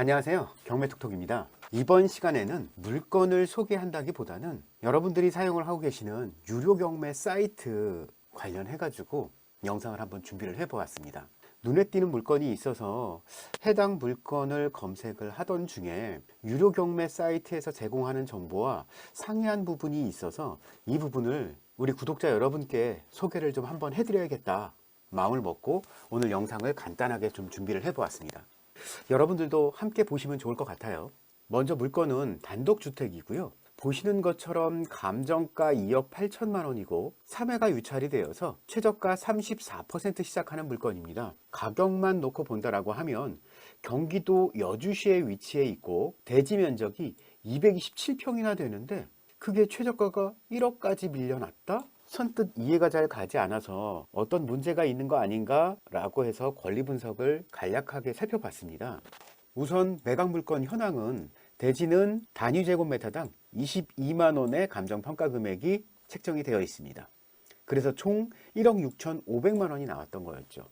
안녕하세요. 경매톡톡입니다. 이번 시간에는 물건을 소개한다기보다는 여러분들이 사용을 하고 계시는 유료 경매 사이트 관련해 가지고 영상을 한번 준비를 해 보았습니다. 눈에 띄는 물건이 있어서 해당 물건을 검색을 하던 중에 유료 경매 사이트에서 제공하는 정보와 상이한 부분이 있어서 이 부분을 우리 구독자 여러분께 소개를 좀 한번 해드려야겠다 마음을 먹고 오늘 영상을 간단하게 좀 준비를 해 보았습니다. 여러분들도 함께 보시면 좋을 것 같아요. 먼저 물건은 단독주택이고요. 보시는 것처럼 감정가 2억 8천만 원이고 3회가 유찰이 되어서 최저가 34% 시작하는 물건입니다. 가격만 놓고 본다라고 하면 경기도 여주시에 위치해 있고 대지 면적이 227평이나 되는데 그게 최저가가 1억까지 밀려났다? 선뜻 이해가 잘 가지 않아서 어떤 문제가 있는 거 아닌가 라고 해서 권리 분석을 간략하게 살펴봤습니다. 우선 매각 물건 현황은 대지는 단위 제곱미터당 22만 원의 감정평가 금액이 책정이 되어 있습니다. 그래서 총 1억 6,500만 원이 나왔던 거였죠.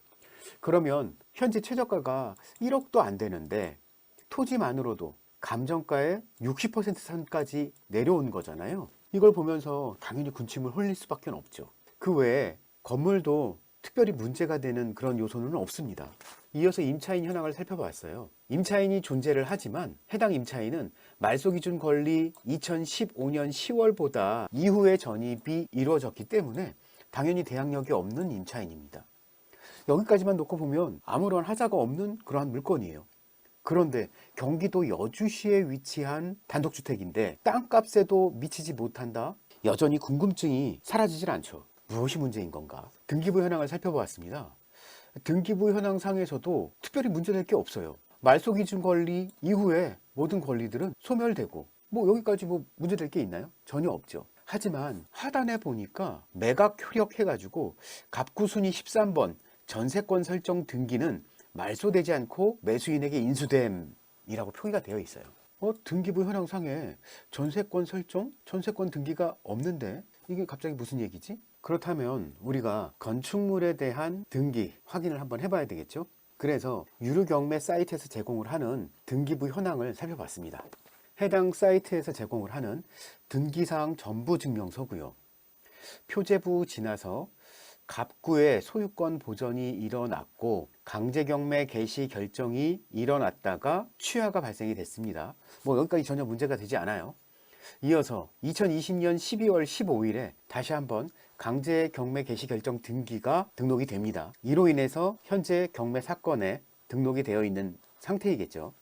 그러면 현재 최저가가 1억도 안 되는데 토지만으로도 감정가의 60% 선까지 내려온 거잖아요. 이걸 보면서 당연히 군침을 흘릴 수밖에 없죠. 그 외에 건물도 특별히 문제가 되는 그런 요소는 없습니다. 이어서 임차인 현황을 살펴봤어요. 임차인이 존재를 하지만 해당 임차인은 말소기준 권리 2015년 10월보다 이후에 전입이 이루어졌기 때문에 당연히 대항력이 없는 임차인입니다. 여기까지만 놓고 보면 아무런 하자가 없는 그러한 물건이에요. 그런데 경기도 여주시에 위치한 단독주택인데 땅값에도 미치지 못한다? 여전히 궁금증이 사라지질 않죠. 무엇이 문제인 건가? 등기부 현황을 살펴보았습니다. 등기부 현황상에서도 특별히 문제될 게 없어요. 말소기준 권리 이후에 모든 권리들은 소멸되고 여기까지 문제될 게 있나요? 전혀 없죠. 하지만 하단에 보니까 매각 효력해가지고 갑구순위 13번 전세권 설정 등기는 말소되지 않고 매수인에게 인수됨이라고 표기가 되어 있어요. 등기부 현황상에 전세권 설정, 전세권 등기가 없는데 이게 갑자기 무슨 얘기지? 그렇다면 우리가 건축물에 대한 등기 확인을 한번 해봐야 되겠죠? 그래서 유료 경매 사이트에서 제공을 하는 등기부 현황을 살펴봤습니다. 해당 사이트에서 제공을 하는 등기사항 전부 증명서고요. 표제부 지나서 갑구의 소유권 보전이 일어났고 강제경매 개시 결정이 일어났다가 취하가 발생이 됐습니다. 여기까지 전혀 문제가 되지 않아요. 이어서 2020년 12월 15일에 다시 한번 강제경매 개시 결정 등기가 등록이 됩니다. 이로 인해서 현재 경매 사건에 등록이 되어 있는 상태이겠죠.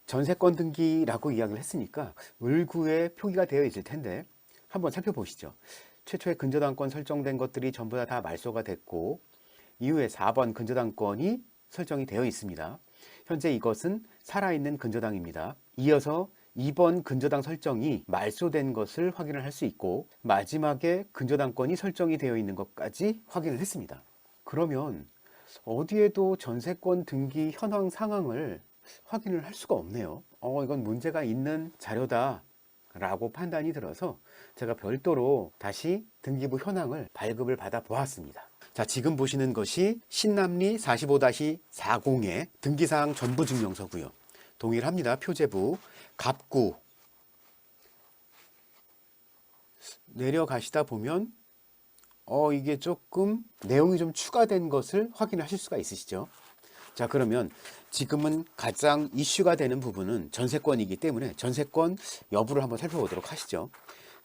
전세권 등기라고 이야기를 했으니까 을구에 표기가 되어 있을 텐데 한번 살펴보시죠. 최초의 근저당권 설정된 것들이 전부 다 말소가 됐고 이후에 4번 근저당권이 설정이 되어 있습니다. 현재 이것은 살아있는 근저당입니다. 이어서 2번 근저당 설정이 말소된 것을 확인을 할 수 있고 마지막에 근저당권이 설정이 되어 있는 것까지 확인을 했습니다. 그러면 어디에도 전세권 등기 현황 상황을 확인을 할 수가 없네요. 이건 문제가 있는 자료다 라고 판단이 들어서 제가 별도로 다시 등기부 현황을 발급을 받아 보았습니다. 자, 지금 보시는 것이 신남리 45-40의 등기사항 전부 증명서고요. 동일합니다. 표제부 갑구 내려가시다 보면 이게 조금 내용이 좀 추가된 것을 확인하실 수가 있으시죠. 자, 그러면 지금은 가장 이슈가 되는 부분은 전세권이기 때문에 전세권 여부를 한번 살펴보도록 하시죠.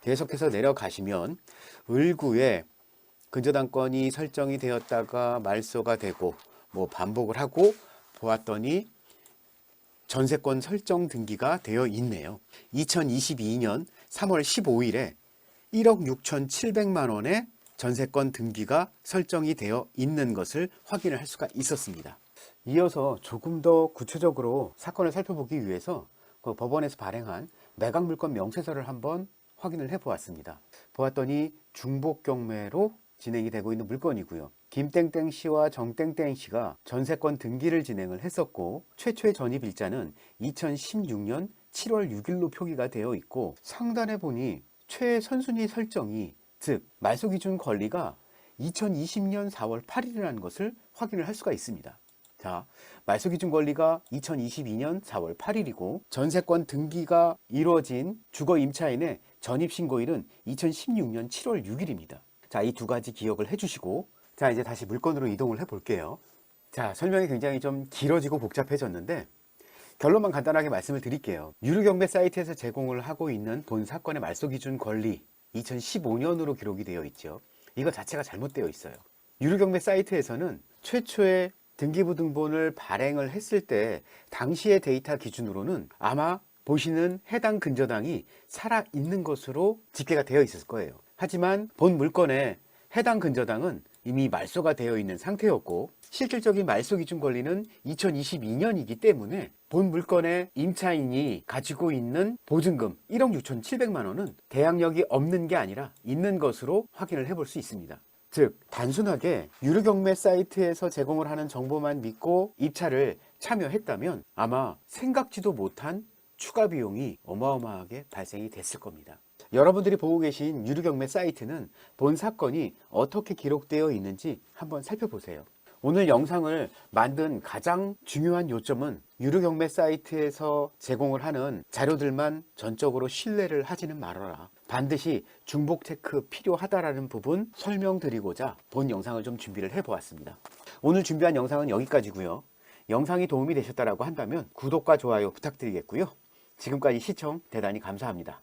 계속해서 내려가시면 을구에 근저당권이 설정이 되었다가 말소가 되고 반복을 하고 보았더니 전세권 설정 등기가 되어 있네요. 2022년 3월 15일에 1억 6,700만 원의 전세권 등기가 설정이 되어 있는 것을 확인을 할 수가 있었습니다. 이어서 조금 더 구체적으로 사건을 살펴보기 위해서 그 법원에서 발행한 매각 물건 명세서를 한번 확인을 해 보았습니다. 보았더니 중복 경매로 진행이 되고 있는 물건이고요. 김땡땡 씨와 정땡땡 씨가 전세권 등기를 진행을 했었고 최초의 전입 일자는 2016년 7월 6일로 표기가 되어 있고 상단에 보니 최선순위 설정이 즉 말소기준 권리가 2020년 4월 8일이라는 것을 확인을 할 수가 있습니다. 자, 말소기준 권리가 2022년 4월 8일이고 전세권 등기가 이루어진 주거 임차인의 전입신고일은 2016년 7월 6일입니다. 자, 이 두 가지 기억을 해주시고, 자, 이제 다시 물건으로 이동을 해볼게요. 자, 설명이 굉장히 좀 길어지고 복잡해졌는데 결론만 간단하게 말씀을 드릴게요. 유료경매 사이트에서 제공을 하고 있는 본 사건의 말소기준 권리 2015년으로 기록이 되어 있죠. 이거 자체가 잘못되어 있어요. 유료경매 사이트에서는 최초의 등기부등본을 발행을 했을 때 당시의 데이터 기준으로는 아마 보시는 해당 근저당이 살아있는 것으로 집계가 되어 있을 거예요. 하지만 본 물건에 해당 근저당은 이미 말소가 되어 있는 상태였고 실질적인 말소 기준 권리는 2022년이기 때문에 본 물건의 임차인이 가지고 있는 보증금 1억 6,700만 원은 대항력이 없는 게 아니라 있는 것으로 확인을 해볼 수 있습니다. 즉 단순하게 유료경매 사이트에서 제공을 하는 정보만 믿고 입찰을 참여했다면 아마 생각지도 못한 추가 비용이 어마어마하게 발생이 됐을 겁니다. 여러분들이 보고 계신 유료경매 사이트는 본 사건이 어떻게 기록되어 있는지 한번 살펴보세요. 오늘 영상을 만든 가장 중요한 요점은 유료경매 사이트에서 제공을 하는 자료들만 전적으로 신뢰를 하지는 말아라. 반드시 중복 체크 필요하다라는 부분 설명드리고자 본 영상을 좀 준비를 해보았습니다. 오늘 준비한 영상은 여기까지고요. 영상이 도움이 되셨다고 한다면 구독과 좋아요 부탁드리겠고요. 지금까지 시청 대단히 감사합니다.